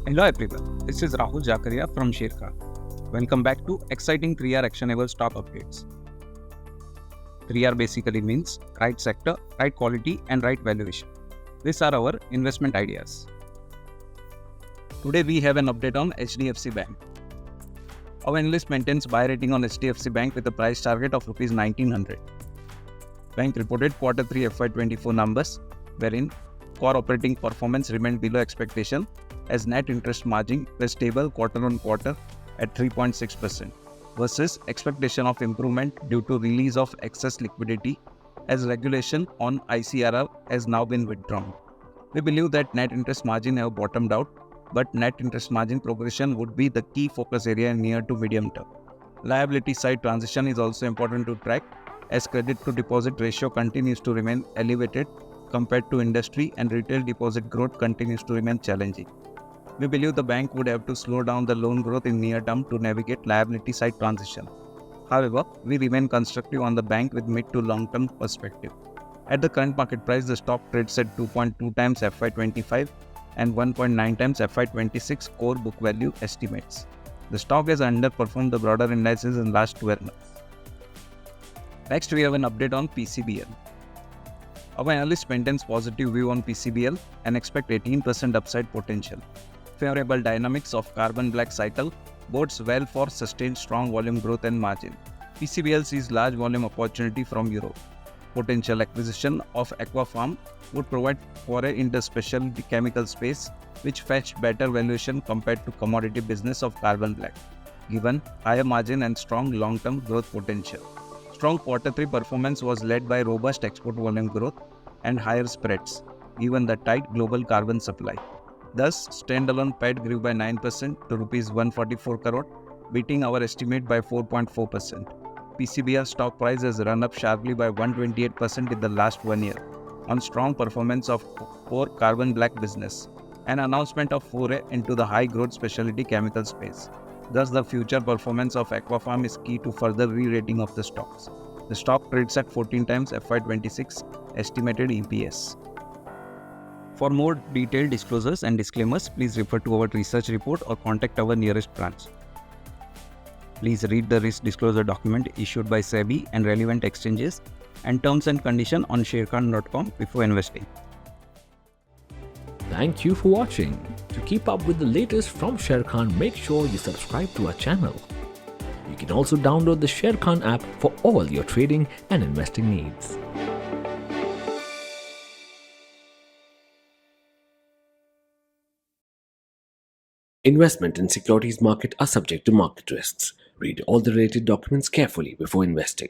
Hello everyone, this is Rahul Jakaria from Sharekhan. Welcome back to exciting 3R actionable stock updates. 3R basically means right sector, right quality and right valuation. These are our investment ideas. Today we have an update on HDFC Bank. Our analyst maintains buy rating on HDFC Bank with a price target of Rs 1900. Bank reported Q3 FY24 numbers wherein core operating performance remained below expectation as net interest margin was stable quarter on quarter at 3.6% versus expectation of improvement due to release of excess liquidity as regulation on ICRR has now been withdrawn. We believe that net interest margin have bottomed out, but net interest margin progression would be the key focus area in near to medium term. Liability side transition is also important to track as credit to deposit ratio continues to remain elevated compared to industry and retail deposit growth continues to remain challenging. We believe the bank would have to slow down the loan growth in near term to navigate liability side transition. However, we remain constructive on the bank with mid to long term perspective. At the current market price, the stock trades at 2.2 times FY25 and 1.9 times FY26 core book value estimates. The stock has underperformed the broader indices in last 12 months. Next, we have an update on PCBL. Our analyst maintains positive view on PCBL and expect 18% upside potential. Favorable dynamics of carbon black cycle bodes well for sustained strong volume growth and margin. PCBL sees large volume opportunity from Europe. Potential acquisition of Aquapharm would provide foray in the specialty chemical space, which fetch better valuation compared to commodity business of carbon black, given higher margin and strong long-term growth potential. Strong Q3 performance was led by robust export volume growth and higher spreads, given the tight global carbon supply. Thus, standalone PAT grew by 9% to Rs 144 crore, beating our estimate by 4.4%. PCBL stock price has run up sharply by 128% in the last 1 year on strong performance of core carbon black business and announcement of foray into the high-growth specialty chemical space. Thus, the future performance of Aquapharm is key to further re-rating of the stocks. The stock trades at 14 times FY26 estimated EPS. For more detailed disclosures and disclaimers, please refer to our research report or contact our nearest branch. Please read the risk disclosure document issued by SEBI and relevant exchanges and terms and conditions on sharekhan.com before investing. Thank you for watching. To keep up with the latest from Sharekhan, make sure you subscribe to our channel. You can also download the Sharekhan app for all your trading and investing needs. Investment in securities market are subject to market risks. Read all the related documents carefully before investing.